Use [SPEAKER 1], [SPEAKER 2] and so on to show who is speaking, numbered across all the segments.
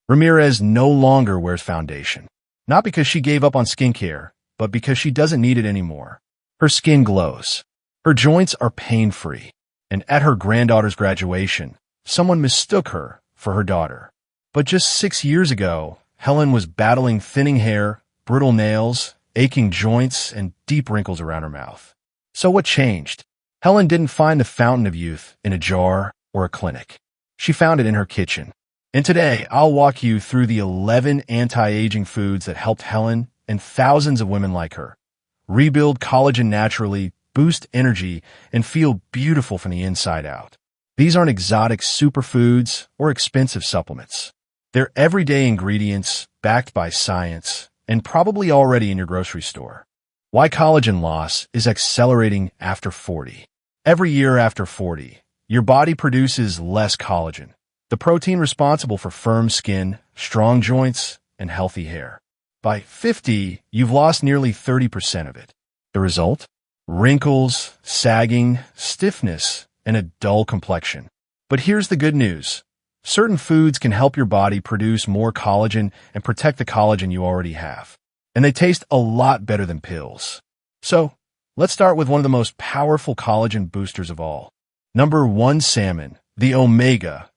[SPEAKER 1] Ramirez no longer wears foundation. Not because she gave up on skincare, but because she doesn't need it anymore. Her skin glows. Her joints are pain-free. And at her granddaughter's graduation, someone mistook her for her daughter. But just 6 years ago, Helen was battling thinning hair, brittle nails, aching joints, and deep wrinkles around her mouth. So what changed? Helen didn't find the fountain of youth in a jar or a clinic. She found it in her kitchen. And today, I'll walk you through the 11 anti-aging foods that helped Helen and thousands of women like her rebuild collagen naturally, boost energy, and feel beautiful from the inside out. These aren't exotic superfoods or expensive supplements. They're everyday ingredients backed by science and probably already in your grocery store. Why collagen loss is accelerating after 40. Every year after 40, your body produces less collagen, the protein responsible for firm skin, strong joints, and healthy hair. By 50, you've lost nearly 30% of it. The result? Wrinkles, sagging, stiffness, and a dull complexion. But here's the good news. Certain foods can help your body produce more collagen and protect the collagen you already have. And they taste a lot better than pills. So, let's start with one of the most powerful collagen boosters of all. Number 1, salmon, the omega-3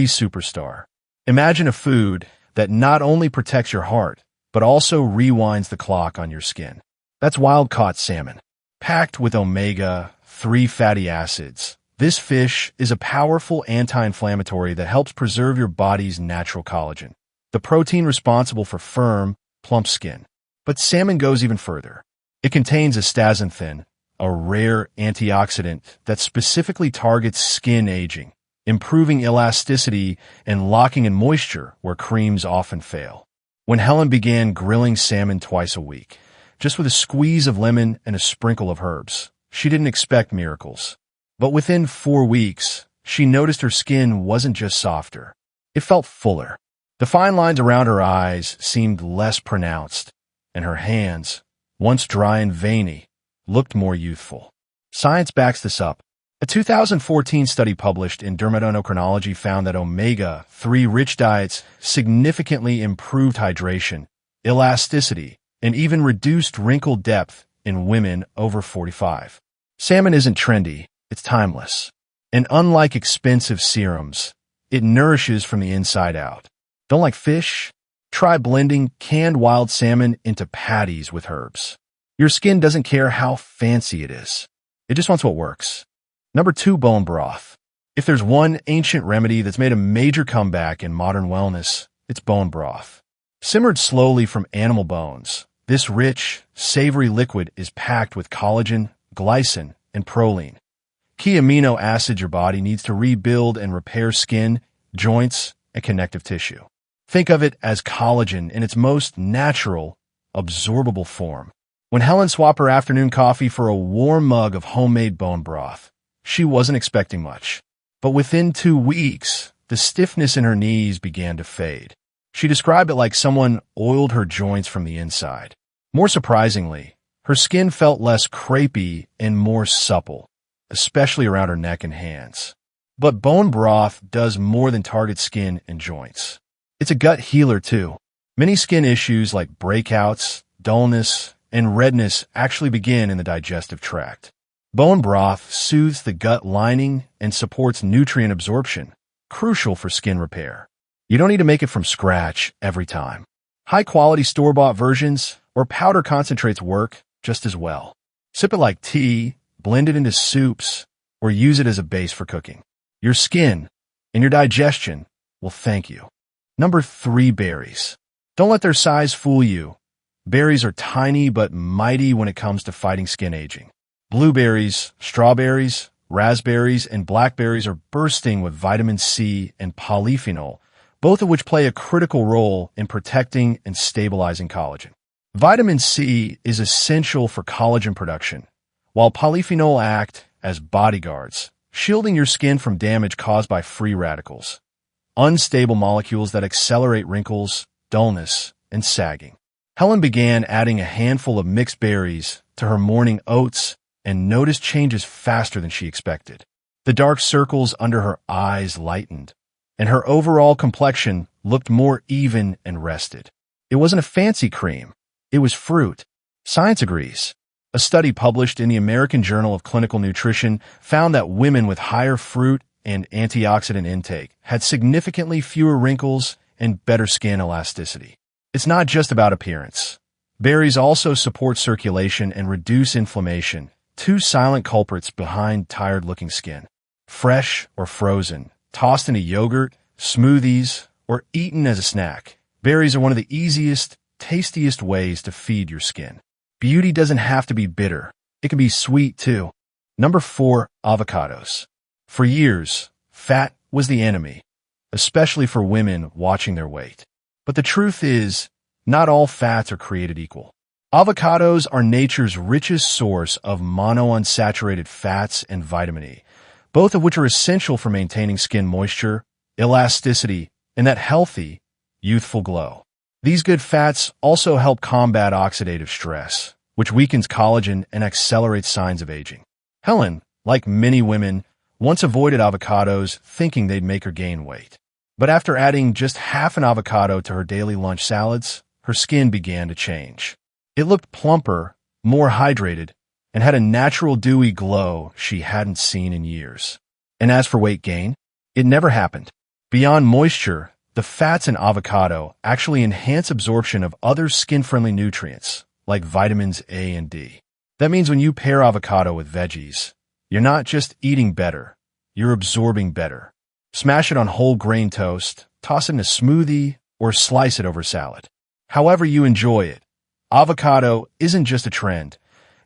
[SPEAKER 1] superstar. Imagine a food that not only protects your heart, but also rewinds the clock on your skin. That's wild-caught salmon. Packed with omega-3 fatty acids, this fish is a powerful anti-inflammatory that helps preserve your body's natural collagen, the protein responsible for firm, plump skin. But salmon goes even further. It contains astaxanthin, a rare antioxidant that specifically targets skin aging, improving elasticity and locking in moisture where creams often fail. When Helen began grilling salmon twice a week, just with a squeeze of lemon and a sprinkle of herbs, she didn't expect miracles. But within 4 weeks, she noticed her skin wasn't just softer. It felt fuller. The fine lines around her eyes seemed less pronounced, and her hands, once dry and veiny, looked more youthful. Science backs this up. A 2014 study published in Dermatoendocrinology found that omega-3 rich diets significantly improved hydration, elasticity, and even reduced wrinkle depth in women over 45. Salmon isn't trendy, it's timeless. And unlike expensive serums, it nourishes from the inside out. Don't like fish? Try blending canned wild salmon into patties with herbs. Your skin doesn't care how fancy it is. It just wants what works. Number 2, bone broth. If there's one ancient remedy that's made a major comeback in modern wellness, it's bone broth. Simmered slowly from animal bones, this rich, savory liquid is packed with collagen, glycine, and proline, key amino acids your body needs to rebuild and repair skin, joints, and connective tissue. Think of it as collagen in its most natural, absorbable form. When Helen swapped her afternoon coffee for a warm mug of homemade bone broth, she wasn't expecting much. But within 2 weeks, the stiffness in her knees began to fade. She described it like someone oiled her joints from the inside. More surprisingly, her skin felt less crepey and more supple, especially around her neck and hands. But bone broth does more than target skin and joints. It's a gut healer too. Many skin issues like breakouts, dullness, and redness actually begin in the digestive tract. Bone broth soothes the gut lining and supports nutrient absorption, crucial for skin repair. You don't need to make it from scratch every time. High-quality store-bought versions or powder concentrates work just as well. Sip it like tea, blend it into soups, or use it as a base for cooking. Your skin and your digestion will thank you. Number 3, berries. Don't let their size fool you. Berries are tiny but mighty when it comes to fighting skin aging. Blueberries, strawberries, raspberries, and blackberries are bursting with vitamin C and polyphenol, both of which play a critical role in protecting and stabilizing collagen. Vitamin C is essential for collagen production, while polyphenol act as bodyguards, shielding your skin from damage caused by free radicals, unstable molecules that accelerate wrinkles, dullness, and sagging. Helen began adding a handful of mixed berries to her morning oats and noticed changes faster than she expected. The dark circles under her eyes lightened, and her overall complexion looked more even and rested. It wasn't a fancy cream. It was fruit. Science agrees. A study published in the American Journal of Clinical Nutrition found that women with higher fruit and antioxidant intake had significantly fewer wrinkles and better skin elasticity. It's not just about appearance. Berries also support circulation and reduce inflammation, two silent culprits behind tired-looking skin. Fresh or frozen, tossed into yogurt, smoothies, or eaten as a snack, berries are one of the easiest, tastiest ways to feed your skin. Beauty doesn't have to be bitter. It can be sweet, too. Number 4, avocados. For years, fat was the enemy, especially for women watching their weight. But the truth is, not all fats are created equal. Avocados are nature's richest source of monounsaturated fats and vitamin E, both of which are essential for maintaining skin moisture, elasticity, and that healthy, youthful glow. These good fats also help combat oxidative stress, which weakens collagen and accelerates signs of aging. Helen, like many women, once avoided avocados thinking they'd make her gain weight. But after adding just half an avocado to her daily lunch salads, her skin began to change. It looked plumper, more hydrated, and had a natural dewy glow she hadn't seen in years. And as for weight gain, it never happened. Beyond moisture, the fats in avocado actually enhance absorption of other skin-friendly nutrients, like vitamins A and D. That means when you pair avocado with veggies, you're not just eating better, you're absorbing better. Smash it on whole grain toast, toss it in a smoothie, or slice it over salad. However you enjoy it, avocado isn't just a trend.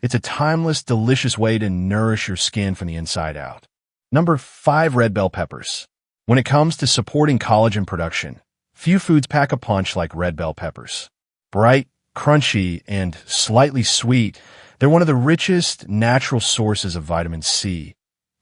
[SPEAKER 1] It's a timeless, delicious way to nourish your skin from the inside out. Number 5, red bell peppers. When it comes to supporting collagen production, few foods pack a punch like red bell peppers. Bright, crunchy, and slightly sweet, they're one of the richest natural sources of vitamin C,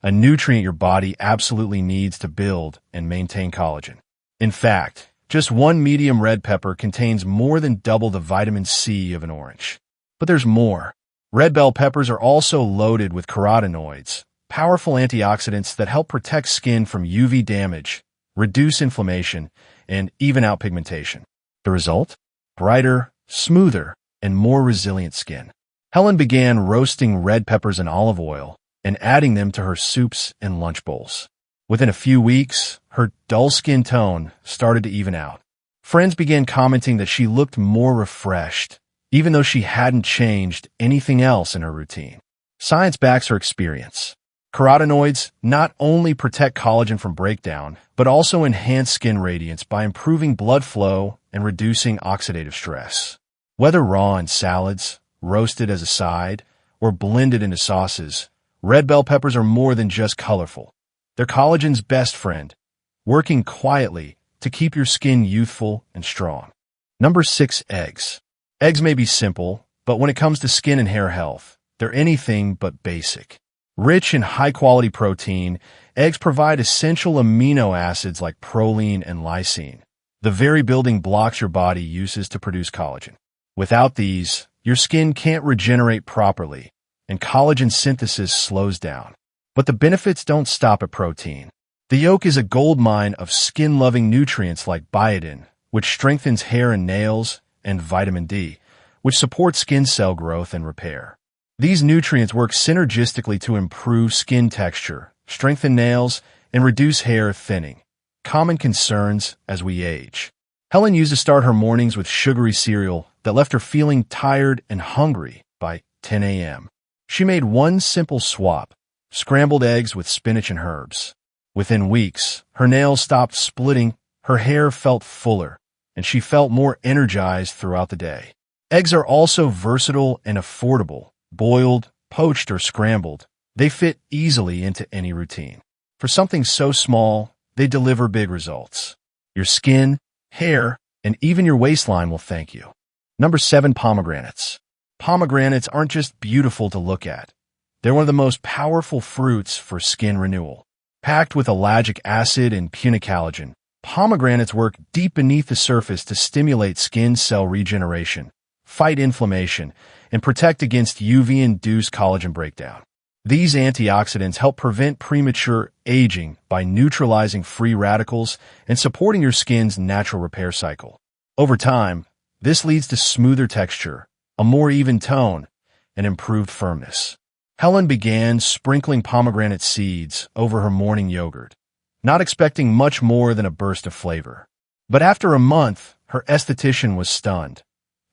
[SPEAKER 1] a nutrient your body absolutely needs to build and maintain collagen. In fact, just one medium red pepper contains more than double the vitamin C of an orange. But there's more. Red bell peppers are also loaded with carotenoids, powerful antioxidants that help protect skin from UV damage, reduce inflammation, and even out pigmentation. The result? Brighter, smoother, and more resilient skin. Helen began roasting red peppers in olive oil and adding them to her soups and lunch bowls. Within a few weeks, her dull skin tone started to even out. Friends began commenting that she looked more refreshed, even though she hadn't changed anything else in her routine. Science backs her experience. Carotenoids not only protect collagen from breakdown, but also enhance skin radiance by improving blood flow and reducing oxidative stress. Whether raw in salads, roasted as a side, or blended into sauces, red bell peppers are more than just colorful. They're collagen's best friend, working quietly to keep your skin youthful and strong. Number 6, eggs. Eggs may be simple, but when it comes to skin and hair health, they're anything but basic. Rich in high-quality protein, eggs provide essential amino acids like proline and lysine, the very building blocks your body uses to produce collagen. Without these, your skin can't regenerate properly, and collagen synthesis slows down. But the benefits don't stop at protein. The yolk is a goldmine of skin-loving nutrients like biotin, which strengthens hair and nails, and vitamin D, which supports skin cell growth and repair. These nutrients work synergistically to improve skin texture, strengthen nails, and reduce hair thinning, common concerns as we age. Helen used to start her mornings with sugary cereal that left her feeling tired and hungry by 10 a.m. She made one simple swap: scrambled eggs with spinach and herbs. Within weeks, her nails stopped splitting, her hair felt fuller, and she felt more energized throughout the day. Eggs are also versatile and affordable. Boiled, poached, or scrambled, they fit easily into any routine. For something so small, they deliver big results. Your skin, hair, and even your waistline will thank you. Number 7, pomegranates. Pomegranates aren't just beautiful to look at. They're one of the most powerful fruits for skin renewal. Packed with ellagic acid and punicalagin, pomegranates work deep beneath the surface to stimulate skin cell regeneration, fight inflammation, and protect against UV-induced collagen breakdown. These antioxidants help prevent premature aging by neutralizing free radicals and supporting your skin's natural repair cycle. Over time, this leads to smoother texture, a more even tone, and improved firmness. Helen began sprinkling pomegranate seeds over her morning yogurt, not expecting much more than a burst of flavor. But after a month, her esthetician was stunned,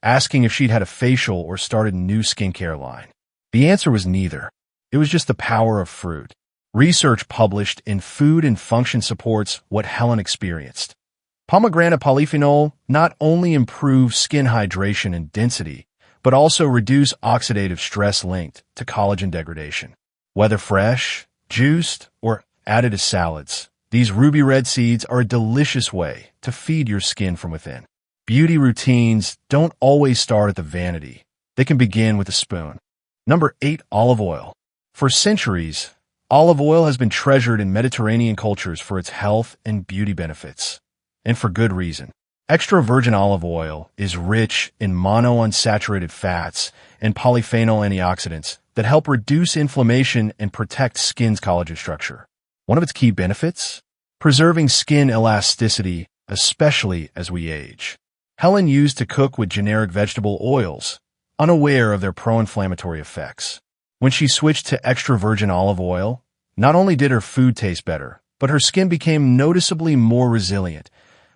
[SPEAKER 1] asking if she'd had a facial or started a new skincare line. The answer was neither. It was just the power of fruit. Research published in Food and Function supports what Helen experienced. Pomegranate polyphenol not only improves skin hydration and density, but also reduce oxidative stress linked to collagen degradation. Whether fresh, juiced, or added to salads, these ruby red seeds are a delicious way to feed your skin from within. Beauty routines don't always start at the vanity. They can begin with a spoon. Number 8. Olive oil. For centuries, olive oil has been treasured in Mediterranean cultures for its health and beauty benefits. And for good reason. Extra virgin olive oil is rich in monounsaturated fats and polyphenol antioxidants that help reduce inflammation and protect skin's collagen structure. One of its key benefits? Preserving skin elasticity, especially as we age. Helen used to cook with generic vegetable oils, unaware of their pro-inflammatory effects. When she switched to extra virgin olive oil, not only did her food taste better, but her skin became noticeably more resilient,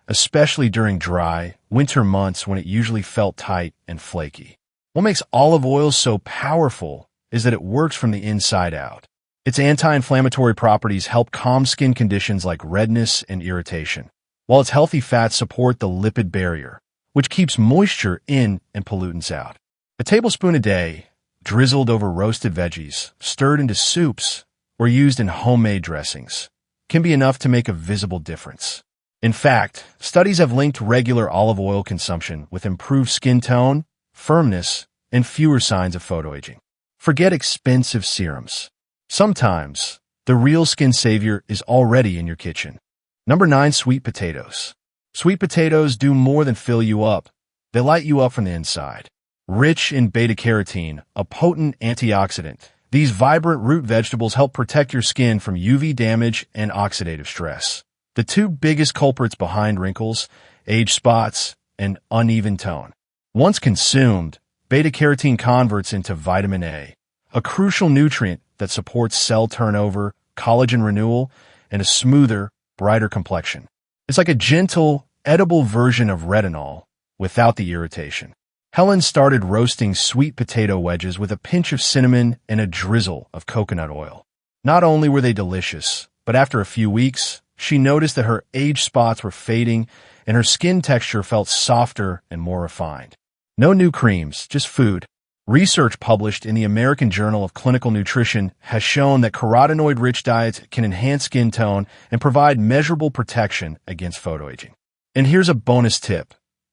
[SPEAKER 1] especially during dry, winter months when it usually felt tight and flaky. What makes olive oil so powerful is that it works from the inside out. Its anti-inflammatory properties help calm skin conditions like redness and irritation, while its healthy fats support the lipid barrier, which keeps moisture in and pollutants out. A tablespoon a day, drizzled over roasted veggies, stirred into soups, or used in homemade dressings, can be enough to make a visible difference. In fact, studies have linked regular olive oil consumption with improved skin tone, firmness, and fewer signs of photoaging. Forget expensive serums. Sometimes, the real skin savior is already in your kitchen. Number 9. Sweet potatoes. Sweet potatoes do more than fill you up. They light you up from the inside. Rich in beta-carotene, a potent antioxidant, these vibrant root vegetables help protect your skin from UV damage and oxidative stress. The two biggest culprits behind wrinkles, age spots, and uneven tone. Once consumed, beta-carotene converts into vitamin A, a crucial nutrient that supports cell turnover, collagen renewal, and a smoother, brighter complexion. It's like a gentle, edible version of retinol without the irritation. Helen started roasting sweet potato wedges with a pinch of cinnamon and a drizzle of coconut oil. Not only were they delicious, but after a few weeks, she noticed that her age spots were fading and her skin texture felt softer and more refined. No new creams, just food. Research published in the American Journal of Clinical Nutrition has shown that carotenoid-rich diets can enhance skin tone and provide measurable protection against photoaging. And here's a bonus tip.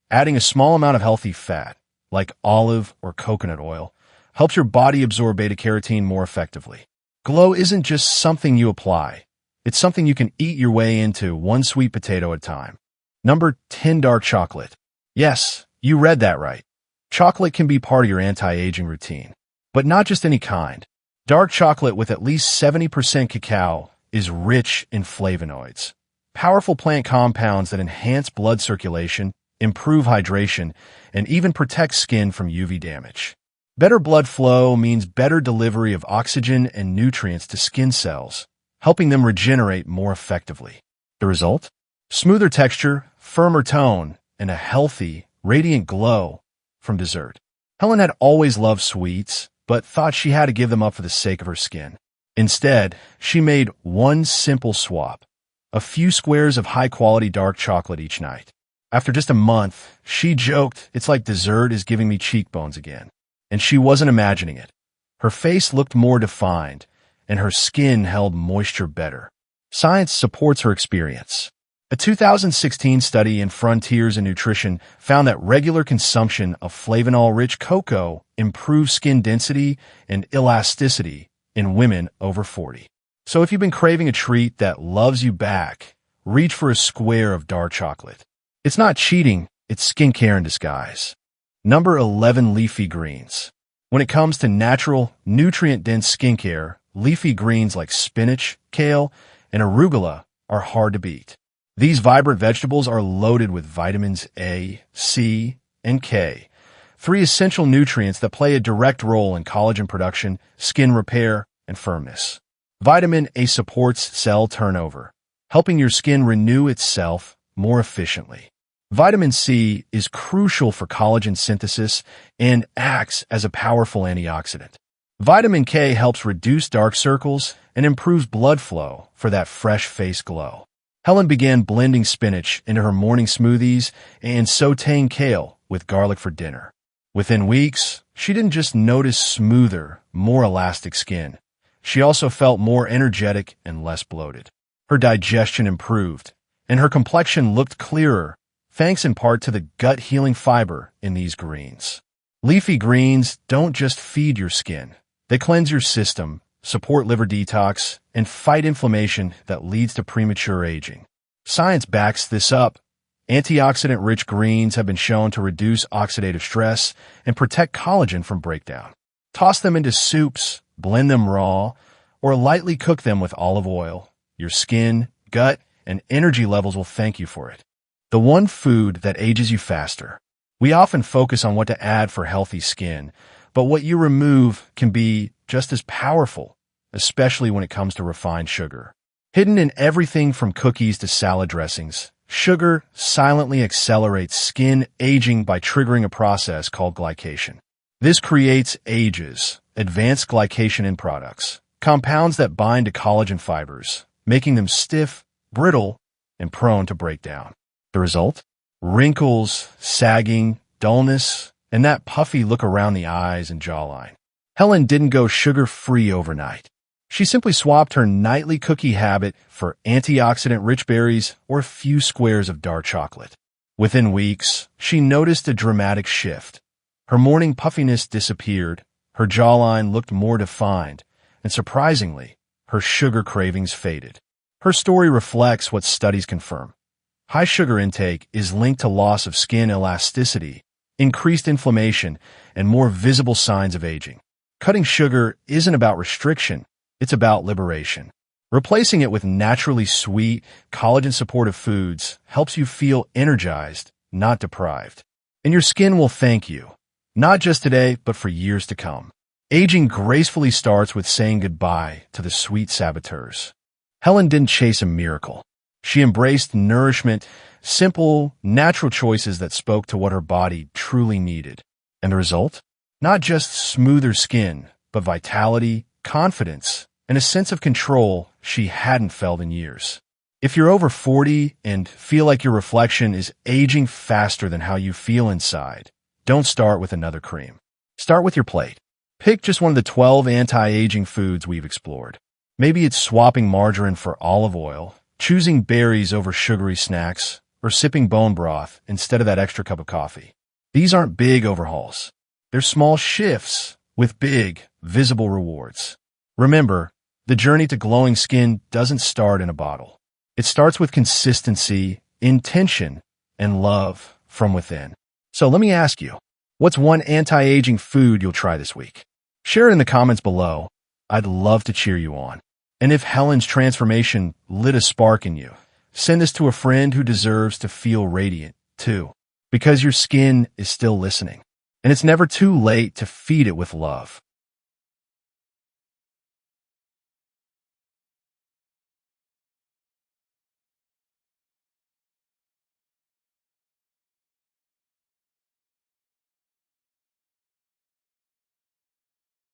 [SPEAKER 1] Adding a small amount of healthy fat, like olive or coconut oil, helps your body absorb beta-carotene more effectively. Glow isn't just something you apply. It's something you can eat your way into, one sweet potato at a time. Number 10. Dark chocolate. Yes, you read that right. Chocolate can be part of your anti-aging routine. But not just any kind. Dark chocolate with at least 70% cacao is rich in flavonoids, powerful plant compounds that enhance blood circulation, improve hydration, and even protect skin from UV damage. Better blood flow means better delivery of oxygen and nutrients to skin cells, helping them regenerate more effectively. The result? Smoother texture, firmer tone, and a healthy, radiant glow from dessert. Helen had always loved sweets, but thought she had to give them up for the sake of her skin. Instead, she made one simple swap: a few squares of high-quality dark chocolate each night. After just a month, she joked, "It's like dessert is giving me cheekbones again." And she wasn't imagining it. Her face looked more defined, and her skin held moisture better. Science supports her experience. A 2016 study in Frontiers in Nutrition found that regular consumption of flavanol-rich cocoa improves skin density and elasticity in women over 40. So if you've been craving a treat that loves you back, reach for a square of dark chocolate. It's not cheating, it's skincare in disguise. Number 11. Leafy greens. When it comes to natural, nutrient-dense skincare, leafy greens like spinach, kale, and arugula are hard to beat. These vibrant vegetables are loaded with vitamins A, C, and K, three essential nutrients that play a direct role in collagen production, skin repair, and firmness. Vitamin A supports cell turnover, helping your skin renew itself more efficiently. Vitamin C is crucial for collagen synthesis and acts as a powerful antioxidant. Vitamin K helps reduce dark circles and improves blood flow for that fresh face glow. Helen began blending spinach into her morning smoothies and sautéing kale with garlic for dinner. Within weeks, she didn't just notice smoother, more elastic skin. She also felt more energetic and less bloated. Her digestion improved, and her complexion looked clearer, thanks in part to the gut-healing fiber in these greens. Leafy greens don't just feed your skin. They cleanse your system, support liver detox, and fight inflammation that leads to premature aging. Science backs this up. Antioxidant-rich greens have been shown to reduce oxidative stress and protect collagen from breakdown. Toss them into soups, blend them raw, or lightly cook them with olive oil. Your skin, gut, and energy levels will thank you for it. The one food that ages you faster. We often focus on what to add for healthy skin, but what you remove can be just as powerful, especially when it comes to refined sugar. Hidden in everything from cookies to salad dressings, sugar silently accelerates skin aging by triggering a process called glycation. This creates AGEs, advanced glycation in products, compounds that bind to collagen fibers, making them stiff, brittle, and prone to breakdown. The result? Wrinkles, sagging, dullness, and that puffy look around the eyes and jawline. Helen didn't go sugar-free overnight. She simply swapped her nightly cookie habit for antioxidant-rich berries or a few squares of dark chocolate. Within weeks, she noticed a dramatic shift. Her morning puffiness disappeared, her jawline looked more defined, and surprisingly, her sugar cravings faded. Her story reflects what studies confirm. High sugar intake is linked to loss of skin elasticity, increased inflammation, and more visible signs of aging. Cutting sugar isn't about restriction, it's about liberation. Replacing it with naturally sweet, collagen-supportive foods helps you feel energized, not deprived. And your skin will thank you, not just today, but for years to come. Aging gracefully starts with saying goodbye to the sweet saboteurs. Helen didn't chase a miracle. She embraced nourishment, simple, natural choices that spoke to what her body truly needed. And the result? Not just smoother skin, but vitality, confidence, and a sense of control she hadn't felt in years. If you're over 40 and feel like your reflection is aging faster than how you feel inside, don't start with another cream. Start with your plate. Pick just one of the 12 anti-aging foods we've explored. Maybe it's swapping margarine for olive oil, choosing berries over sugary snacks, or sipping bone broth instead of that extra cup of coffee. These aren't big overhauls. They're small shifts with big, visible rewards. Remember, the journey to glowing skin doesn't start in a bottle. It starts with consistency, intention, and love from within. So let me ask you, what's one anti-aging food you'll try this week? Share it in the comments below. I'd love to cheer you on. And if Helen's transformation lit a spark in you, send this to a friend who deserves to feel radiant, too. Because your skin is still listening. And it's never too late to feed it with love.